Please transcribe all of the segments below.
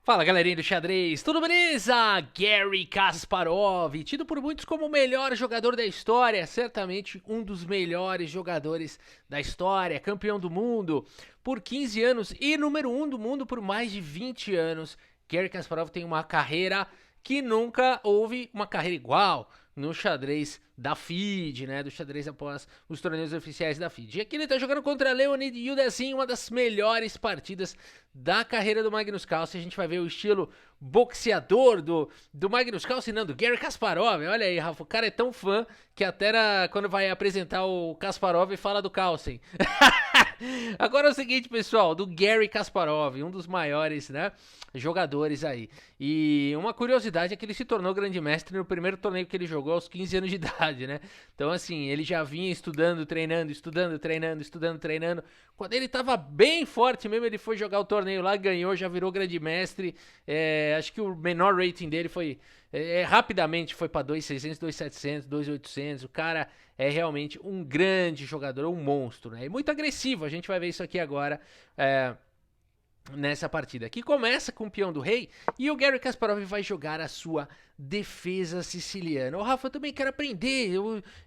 Fala galerinha do xadrez, tudo beleza? Garry Kasparov, tido por muitos como o melhor jogador da história, certamente um dos melhores jogadores da história, campeão do mundo por 15 anos e número 1 do mundo por mais de 20 anos. Garry Kasparov tem uma carreira que nunca houve uma carreira igual no xadrez da FIDE, né, do xadrez após os torneios oficiais da FIDE. E aqui ele tá jogando contra Leonid Yudesin, uma das melhores partidas da carreira do Magnus Carlsen. A gente vai ver o estilo boxeador do Magnus Carlsen, não, do Garry Kasparov. Olha aí, Rafa, o cara é tão fã que até quando vai apresentar o Kasparov fala do Carlsen. Agora é o seguinte, pessoal, do Garry Kasparov, um dos maiores, né, jogadores aí. E uma curiosidade é que ele se tornou grande mestre no primeiro torneio que ele jogou aos 15 anos de idade, né? Então, assim, ele já vinha estudando, treinando. Quando ele tava bem forte mesmo, ele foi jogar o torneio lá, ganhou, já virou grande mestre. Acho que o menor rating dele foi... rapidamente foi pra 2.600, 2.700, 2.800. O cara é realmente um grande jogador, um monstro, né? E muito agressivo, a gente vai ver isso aqui agora, nessa partida, que começa com o peão do rei e o Garry Kasparov vai jogar a sua defesa siciliana. Ô Rafa, eu também quero aprender,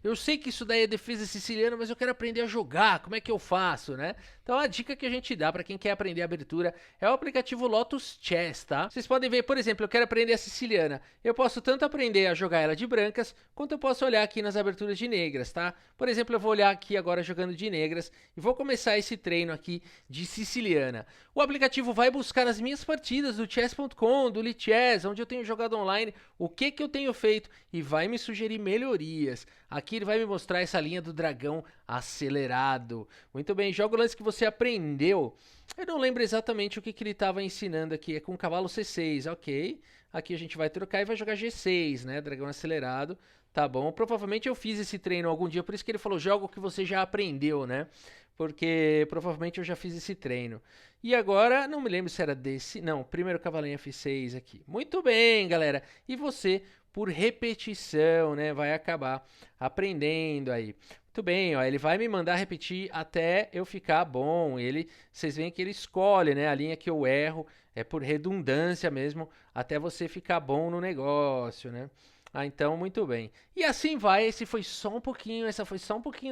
eu sei que isso daí é defesa siciliana, mas eu quero aprender a jogar, como é que eu faço, né? Então a dica que a gente dá para quem quer aprender a abertura é o aplicativo Lotus Chess, tá? Vocês podem ver, por exemplo, eu quero aprender a siciliana, eu posso tanto aprender a jogar ela de brancas, quanto eu posso olhar aqui nas aberturas de negras, tá? Por exemplo, eu vou olhar aqui agora jogando de negras e vou começar esse treino aqui de siciliana. O aplicativo vai buscar as minhas partidas do chess.com, do Lichess, onde eu tenho jogado online, o que eu tenho feito e vai me sugerir melhorias. Aqui ele vai me mostrar essa linha do dragão acelerado. Muito bem, joga o lance que você aprendeu. Eu não lembro exatamente o que ele estava ensinando aqui, é com cavalo C6, ok. Aqui a gente vai trocar e vai jogar G6, né, dragão acelerado. Tá bom, provavelmente eu fiz esse treino algum dia, por isso que ele falou, joga o que você já aprendeu, né? Porque provavelmente eu já fiz esse treino. E agora, não me lembro se era desse... Não, primeiro cavalinho F6 aqui. Muito bem, galera. E você, por repetição, né, vai acabar aprendendo aí. Muito bem, ó, ele vai me mandar repetir até eu ficar bom. Vocês veem que ele escolhe, né, a linha que eu erro, é por redundância mesmo, até você ficar bom no negócio, né? Ah, então, muito bem. E assim vai, essa foi só um pouquinho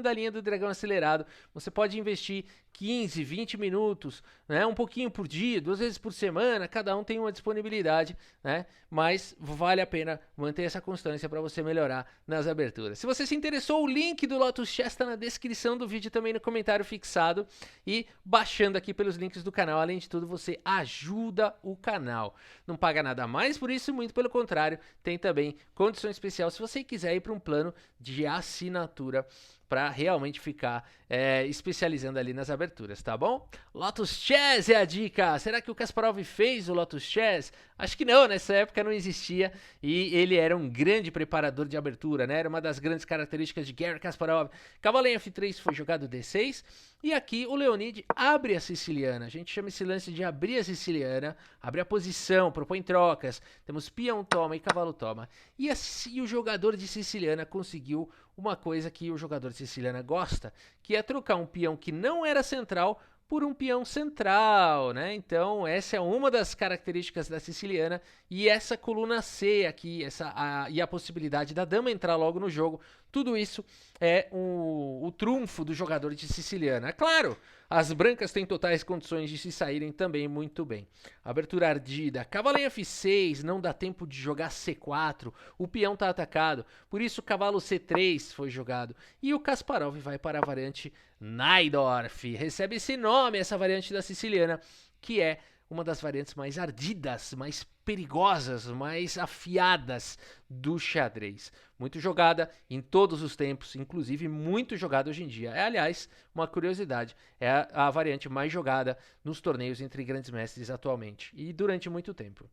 da linha do dragão acelerado. Você pode investir 15, 20 minutos, né? Um pouquinho por dia, 2 vezes por semana, cada um tem uma disponibilidade, né? Mas vale a pena manter essa constância para você melhorar nas aberturas. Se você se interessou, o link do Lotus Chess está na descrição do vídeo, também no comentário fixado. E baixando aqui pelos links do canal, além de tudo, você ajuda o canal. Não paga nada mais por isso, muito pelo contrário, tem também condição especial se você quiser ir para um plano de assinatura para realmente ficar especializando ali nas aberturas, tá bom? Lotus Chess é a dica. Será que o Kasparov fez o Lotus Chess? Acho que não, nessa época não existia e ele era um grande preparador de abertura, né? Era uma das grandes características de Garry Kasparov. Cavalinho F3 foi jogado D6 e aqui o Leonid abre a siciliana. A gente chama esse lance de abrir a siciliana, abre a posição, propõe trocas. Temos peão toma e cavalo toma. E assim o jogador de siciliana conseguiu uma coisa que o jogador de siciliana gosta, que é trocar um peão que não era central por um peão central, né? Então essa é uma das características da siciliana e essa coluna C aqui, e a possibilidade da dama entrar logo no jogo, tudo isso é o trunfo do jogador de siciliana. É claro, as brancas têm totais condições de se saírem também muito bem. Abertura ardida, cavalinho F6, não dá tempo de jogar C4, o peão está atacado, por isso cavalo C3 foi jogado. E o Kasparov vai para a variante Najdorf, recebe esse nome, essa variante da siciliana, que é uma das variantes mais ardidas, mais perigosas, mais afiadas do xadrez. Muito jogada em todos os tempos, inclusive muito jogada hoje em dia. Aliás, uma curiosidade, é a variante mais jogada nos torneios entre grandes mestres atualmente e durante muito tempo.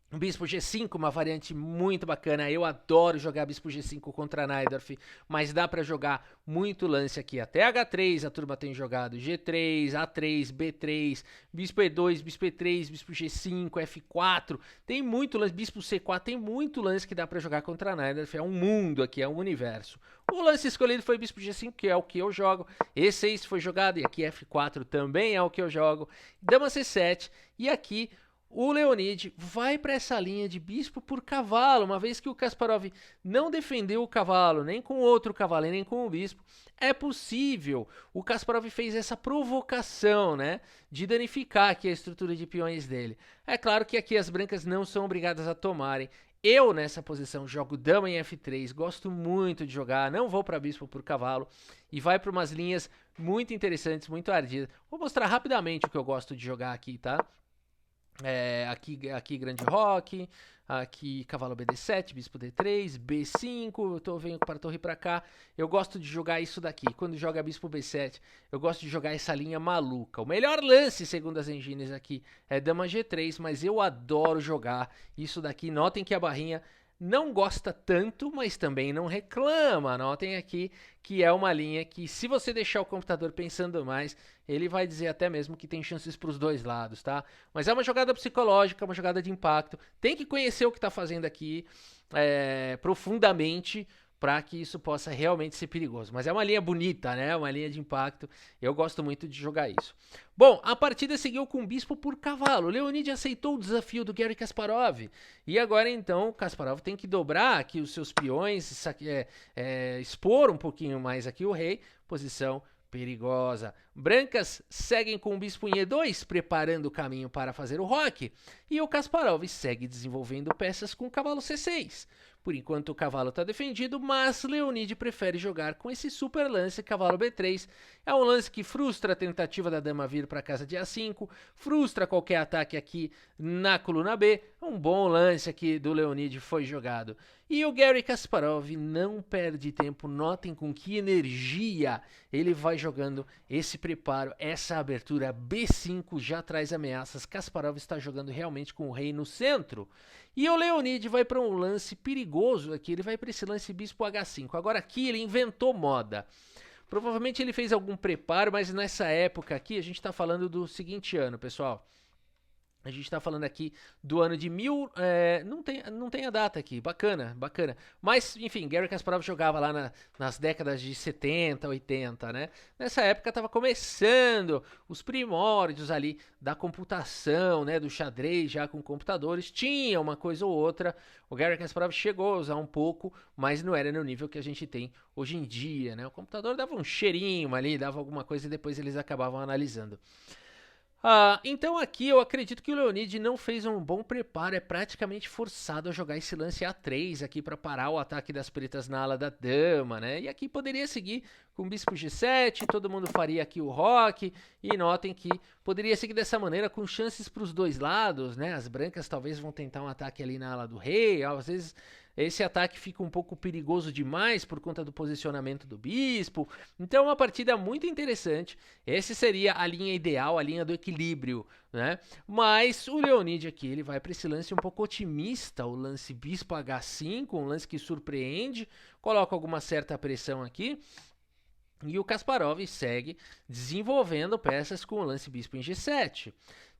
O Bispo G5, uma variante muito bacana, eu adoro jogar Bispo G5 contra Najdorf, mas dá para jogar muito lance aqui, até H3 a turma tem jogado, G3, A3, B3, Bispo E2, Bispo E3, Bispo G5, F4, tem muito lance, Bispo C4, tem muito lance que dá para jogar contra Najdorf, é um mundo aqui, é um universo. O lance escolhido foi Bispo G5, que é o que eu jogo, E6 foi jogado, e aqui F4 também é o que eu jogo, Dama C7, e aqui o Leonid vai para essa linha de bispo por cavalo, uma vez que o Kasparov não defendeu o cavalo, nem com outro cavalo, nem com o bispo. É possível. O Kasparov fez essa provocação, né, de danificar aqui a estrutura de peões dele. É claro que aqui as brancas não são obrigadas a tomarem. Eu, nessa posição, jogo dama em F3, gosto muito de jogar, não vou para bispo por cavalo, e vai para umas linhas muito interessantes, muito ardidas. Vou mostrar rapidamente o que eu gosto de jogar aqui, tá? Aqui grande roque, aqui cavalo BD7, bispo D3, B5, eu venho para a torre para cá. Eu gosto de jogar isso daqui. Quando joga bispo B7, eu gosto de jogar essa linha maluca. O melhor lance, segundo as engines aqui, é dama G3, mas eu adoro jogar isso daqui. Notem que a barrinha não gosta tanto, mas também não reclama. Notem aqui que é uma linha que, se você deixar o computador pensando mais, ele vai dizer até mesmo que tem chances para os dois lados, tá? Mas é uma jogada psicológica, uma jogada de impacto. Tem que conhecer o que está fazendo aqui profundamente para que isso possa realmente ser perigoso. Mas é uma linha bonita, né? Uma linha de impacto. Eu gosto muito de jogar isso. Bom, a partida seguiu com o bispo por cavalo. Leonid aceitou o desafio do Garry Kasparov. E agora, então, o Kasparov tem que dobrar aqui os seus peões, expor um pouquinho mais aqui o rei. Posição perigosa. Brancas seguem com o bispo em E2, preparando o caminho para fazer o roque. E o Kasparov segue desenvolvendo peças com o cavalo C6. Por enquanto o cavalo está defendido, mas Leonid prefere jogar com esse super lance cavalo B3. É um lance que frustra a tentativa da dama vir para a casa de A5, frustra qualquer ataque aqui na coluna B. Um bom lance aqui do Leonid foi jogado. E o Garry Kasparov não perde tempo, notem com que energia ele vai jogando esse preparo, essa abertura. B5 já traz ameaças, Kasparov está jogando realmente com o rei no centro. E o Leonid vai para um lance perigoso aqui, ele vai para esse lance bispo H5. Agora aqui ele inventou moda. Provavelmente ele fez algum preparo, mas nessa época aqui a gente está falando do seguinte ano, pessoal. A gente está falando aqui do ano de não tem a data aqui, bacana. Mas, enfim, Garry Kasparov jogava lá nas décadas de 70, 80, né? Nessa época estava começando os primórdios ali da computação, né? Do xadrez já com computadores. Tinha uma coisa ou outra. O Garry Kasparov chegou a usar um pouco, mas não era no nível que a gente tem hoje em dia, né? O computador dava um cheirinho ali, dava alguma coisa e depois eles acabavam analisando. Então aqui eu acredito que o Leonid não fez um bom preparo, é praticamente forçado a jogar esse lance A3 aqui para parar o ataque das pretas na ala da dama, né? E aqui poderia seguir com bispo G7, todo mundo faria aqui o roque, e notem que poderia seguir dessa maneira com chances para os dois lados, né? As brancas talvez vão tentar um ataque ali na ala do rei, às vezes esse ataque fica um pouco perigoso demais por conta do posicionamento do bispo. Então é uma partida muito interessante. Essa seria a linha ideal, a linha do equilíbrio, né? Mas o Leonid aqui, ele vai para esse lance um pouco otimista, o lance bispo H5, um lance que surpreende, coloca alguma certa pressão aqui. E o Kasparov segue desenvolvendo peças com o lance bispo em G7.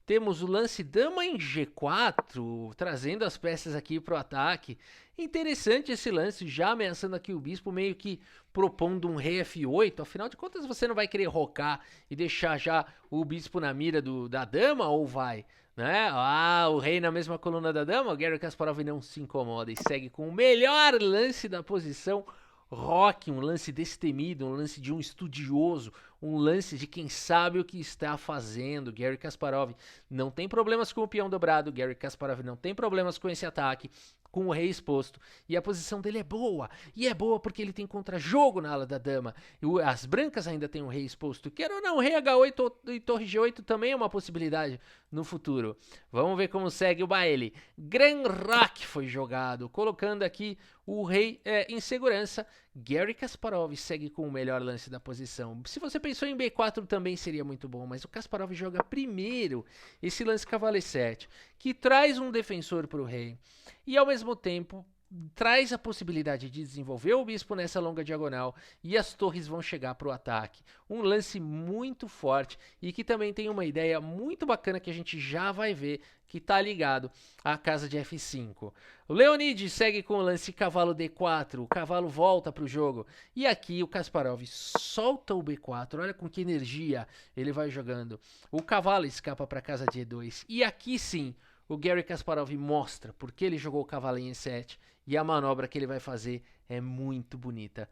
Temos o lance dama em G4, trazendo as peças aqui para o ataque. Interessante esse lance, já ameaçando aqui o bispo, meio que propondo um rei F8. Afinal de contas, você não vai querer rocar e deixar já o bispo na mira da dama, ou vai? Né? O rei na mesma coluna da dama. O Garry Kasparov não se incomoda e segue com o melhor lance da posição. Roque, um lance destemido, um lance de um estudioso, um lance de quem sabe o que está fazendo. Garry Kasparov não tem problemas com o peão dobrado, Garry Kasparov não tem problemas com esse ataque, com o rei exposto, e a posição dele é boa, e é boa porque ele tem contra-jogo na ala da dama. As brancas ainda tem um rei exposto, quer ou não, rei H8 e torre G8 também é uma possibilidade no futuro. Vamos ver como segue o baile. Gran Roque foi jogado, colocando aqui o rei em segurança. Garry Kasparov segue com o melhor lance da posição. Se você pensou em B4 também seria muito bom, mas o Kasparov joga primeiro esse lance cavalo E7, que traz um defensor para o rei e ao mesmo tempo traz a possibilidade de desenvolver o bispo nessa longa diagonal e as torres vão chegar para o ataque. Um lance muito forte e que também tem uma ideia muito bacana que a gente já vai ver, que está ligado à casa de F5. O Leonid segue com o lance cavalo D4, o cavalo volta para o jogo. E aqui o Kasparov solta o B4, olha com que energia ele vai jogando. O cavalo escapa para a casa de E2. E aqui sim, o Garry Kasparov mostra porque ele jogou o cavalo em E7 e a manobra que ele vai fazer é muito bonita.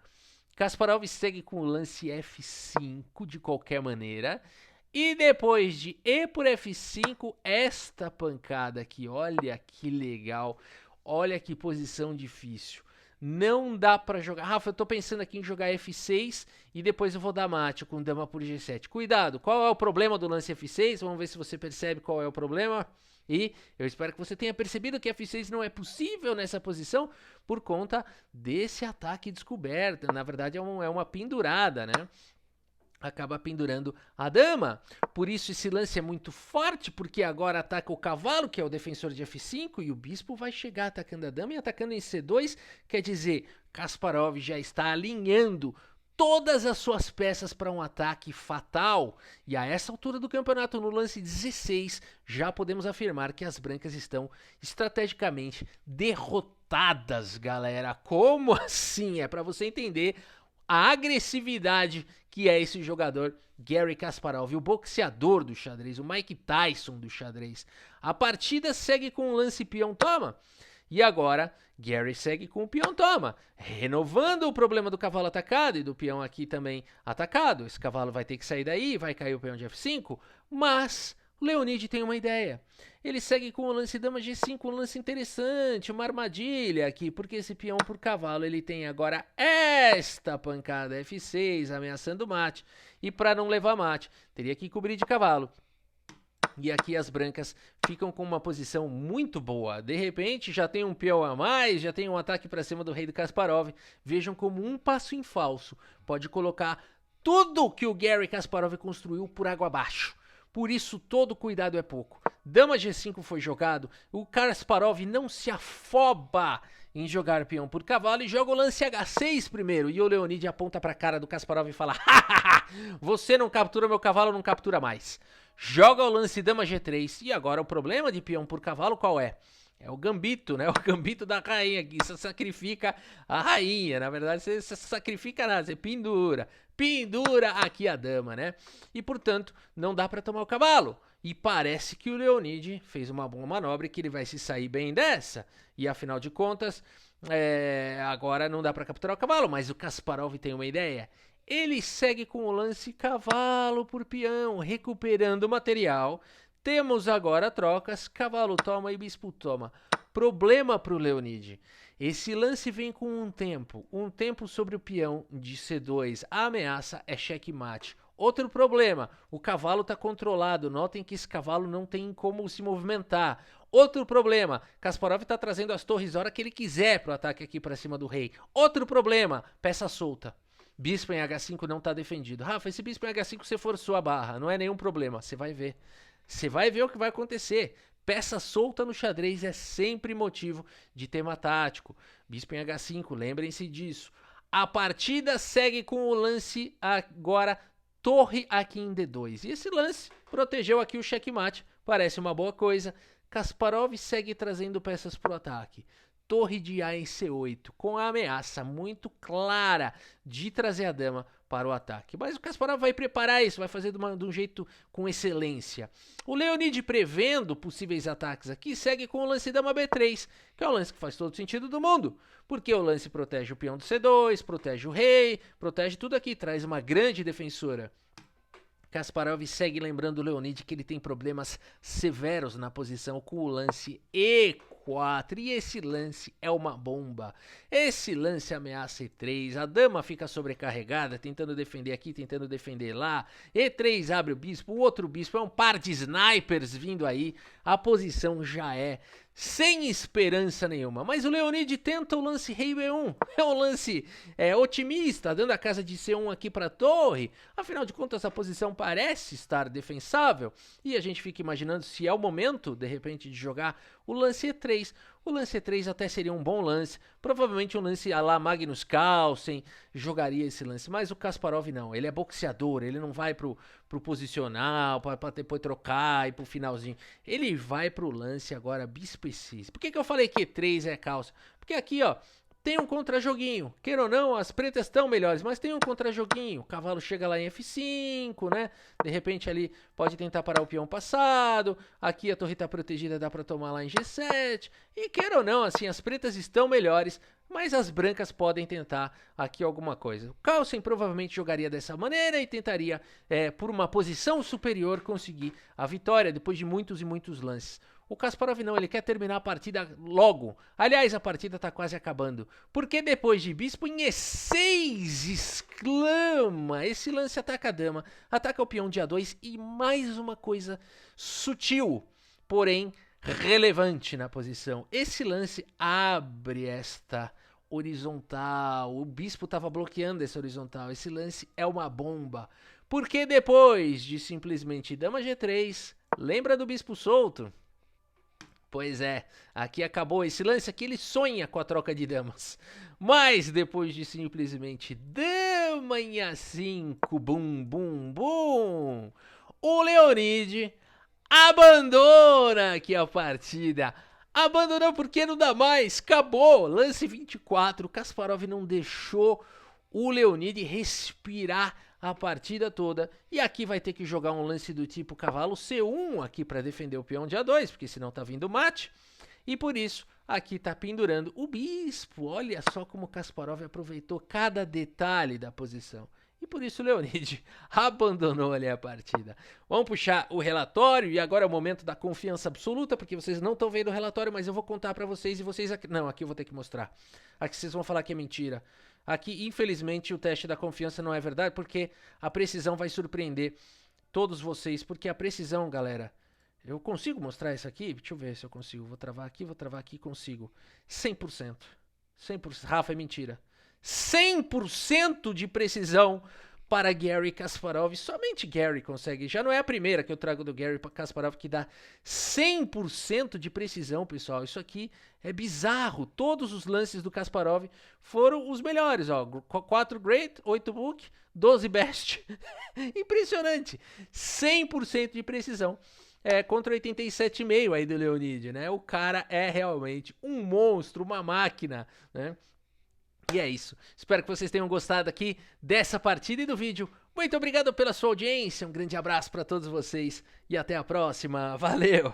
Kasparov segue com o lance F5 de qualquer maneira. E depois de E por F5, esta pancada aqui, olha que legal, olha que posição difícil. Não dá pra jogar. Rafa, eu tô pensando aqui em jogar F6 e depois eu vou dar mate com dama por G7. Cuidado, qual é o problema do lance F6? Vamos ver se você percebe qual é o problema. E eu espero que você tenha percebido que F6 não é possível nessa posição por conta desse ataque descoberto. Na verdade é uma pendurada, né? Acaba pendurando a dama, por isso esse lance é muito forte, porque agora ataca o cavalo, que é o defensor de F5, e o bispo vai chegar atacando a dama e atacando em C2, quer dizer, Kasparov já está alinhando todas as suas peças para um ataque fatal, e a essa altura do campeonato, no lance 16, já podemos afirmar que as brancas estão estrategicamente derrotadas, galera. Como assim? É para você entender a agressividade que é esse jogador Garry Kasparov, o boxeador do xadrez, o Mike Tyson do xadrez. A partida segue com o lance peão toma, e agora Garry segue com o peão toma, renovando o problema do cavalo atacado e do peão aqui também atacado. Esse cavalo vai ter que sair daí, vai cair o peão de F5, mas o Leonid tem uma ideia. Ele segue com o lance dama G5, um lance interessante, uma armadilha aqui, porque esse peão por cavalo ele tem agora esta pancada F6, ameaçando o mate. E para não levar mate, teria que cobrir de cavalo. E aqui as brancas ficam com uma posição muito boa. De repente já tem um peão a mais, já tem um ataque para cima do rei do Kasparov. Vejam como um passo em falso pode colocar tudo que o Garry Kasparov construiu por água abaixo. Por isso todo cuidado é pouco. Dama G5 foi jogado, o Kasparov não se afoba em jogar peão por cavalo e joga o lance H6 primeiro. E o Leonid aponta para a cara do Kasparov e fala: hahaha, você não captura meu cavalo, não captura mais. Joga o lance dama G3 e agora o problema de peão por cavalo qual é? É o gambito, né? O gambito da rainha aqui. Você sacrifica a rainha. Na verdade, você sacrifica nada. Você pendura. Pendura aqui a dama, né? E, portanto, não dá para tomar o cavalo. E parece que o Leonid fez uma boa manobra e que ele vai se sair bem dessa. E, afinal de contas, agora não dá para capturar o cavalo. Mas o Kasparov tem uma ideia. Ele segue com o lance cavalo por peão, recuperando material. Temos agora trocas, cavalo toma e bispo toma. Problema para o Leonid. Esse lance vem com um tempo sobre o peão de C2. A ameaça é checkmate. Outro problema, o cavalo está controlado. Notem que esse cavalo não tem como se movimentar. Outro problema, Kasparov está trazendo as torres a hora que ele quiser para o ataque aqui para cima do rei. Outro problema, peça solta. Bispo em H5 não está defendido. Rafa, esse bispo em H5 você forçou a barra, não é nenhum problema, você vai ver. Você vai ver o que vai acontecer. Peça solta no xadrez é sempre motivo de tema tático. Bispo em H5, lembrem-se disso. A partida segue com o lance agora torre aqui em D2. E esse lance protegeu aqui o checkmate. Parece uma boa coisa. Kasparov segue trazendo peças para o ataque. Torre de A em C8, com a ameaça muito clara de trazer a dama para o ataque. Mas o Kasparov vai preparar isso, vai fazer de um jeito com excelência. O Leonid, prevendo possíveis ataques aqui, segue com o lance dama B3, que é um lance que faz todo sentido do mundo, porque o lance protege o peão do C2, protege o rei, protege tudo aqui, traz uma grande defensora. Kasparov segue lembrando o Leonid que ele tem problemas severos na posição com o lance E4. E esse lance é uma bomba. Esse lance ameaça E3. A dama fica sobrecarregada, tentando defender aqui, tentando defender lá. E3 abre o bispo, o outro bispo é um par de snipers vindo aí. A posição já é sem esperança nenhuma. Mas o Leonid tenta o lance rei B1. É um lance otimista, dando a casa de C1 aqui para a torre. Afinal de contas, a posição parece estar defensável. E a gente fica imaginando se é o momento, de repente, de jogar o lance E3. O lance E3 até seria um bom lance. Provavelmente um lance à la Magnus Carlsen jogaria esse lance. Mas o Kasparov não. Ele é boxeador. Ele não vai pro posicional, para depois trocar e pro finalzinho. Ele vai pro lance agora bispo E6. Por que eu falei que E3 é calça? Porque aqui, ó, tem um contra-joguinho. Queira ou não, as pretas estão melhores, mas tem um contra-joguinho. O cavalo chega lá em F5, né? De repente ali pode tentar parar o peão passado. Aqui a torre está protegida, dá para tomar lá em G7. E queira ou não, assim, as pretas estão melhores, mas as brancas podem tentar aqui alguma coisa. O Carlsen provavelmente jogaria dessa maneira e tentaria, por uma posição superior, conseguir a vitória depois de muitos e muitos lances. O Kasparov não, ele quer terminar a partida logo. Aliás, a partida tá quase acabando. Porque depois de bispo em E6, exclama. Esse lance ataca a dama, ataca o peão de A2 e mais uma coisa sutil, porém relevante na posição. Esse lance abre esta horizontal. O bispo estava bloqueando essa horizontal. Esse lance é uma bomba. Porque depois de simplesmente dama G3, lembra do bispo solto? Pois é, aqui acabou esse lance aqui, ele sonha com a troca de damas. Mas depois de simplesmente dama em A5, bum, bum, bum, o Leonid abandona aqui a partida. Abandonou porque não dá mais, acabou. Lance 24, Kasparov não deixou o Leonid respirar a partida toda. E aqui vai ter que jogar um lance do tipo cavalo C1 aqui para defender o peão de A2, porque senão tá vindo mate. E por isso aqui tá pendurando o bispo. Olha só como Kasparov aproveitou cada detalhe da posição. E por isso o Leonid abandonou ali a partida. Vamos puxar o relatório e agora é o momento da confiança absoluta, porque vocês não estão vendo o relatório, mas eu vou contar para vocês e vocês... Não, aqui eu vou ter que mostrar. Aqui vocês vão falar que é mentira. Aqui, infelizmente, o teste da confiança não é verdade, porque a precisão vai surpreender todos vocês. Porque a precisão, galera... Eu consigo mostrar isso aqui? Deixa eu ver se eu consigo. Vou travar aqui, consigo. 100%. 100%. Rafa, é mentira. 100% de precisão para Garry Kasparov. Somente Garry consegue. Já não é a primeira que eu trago do Garry Kasparov que dá 100% de precisão, pessoal. Isso aqui é bizarro. Todos os lances do Kasparov foram os melhores. Ó. 4 Great, 8 Book, 12 Best. Impressionante. 100% de precisão. Contra 87,5 aí do Leonid, né? O cara é realmente um monstro, uma máquina, né? E é isso. Espero que vocês tenham gostado aqui dessa partida e do vídeo. Muito obrigado pela sua audiência. Um grande abraço para todos vocês e até a próxima. Valeu!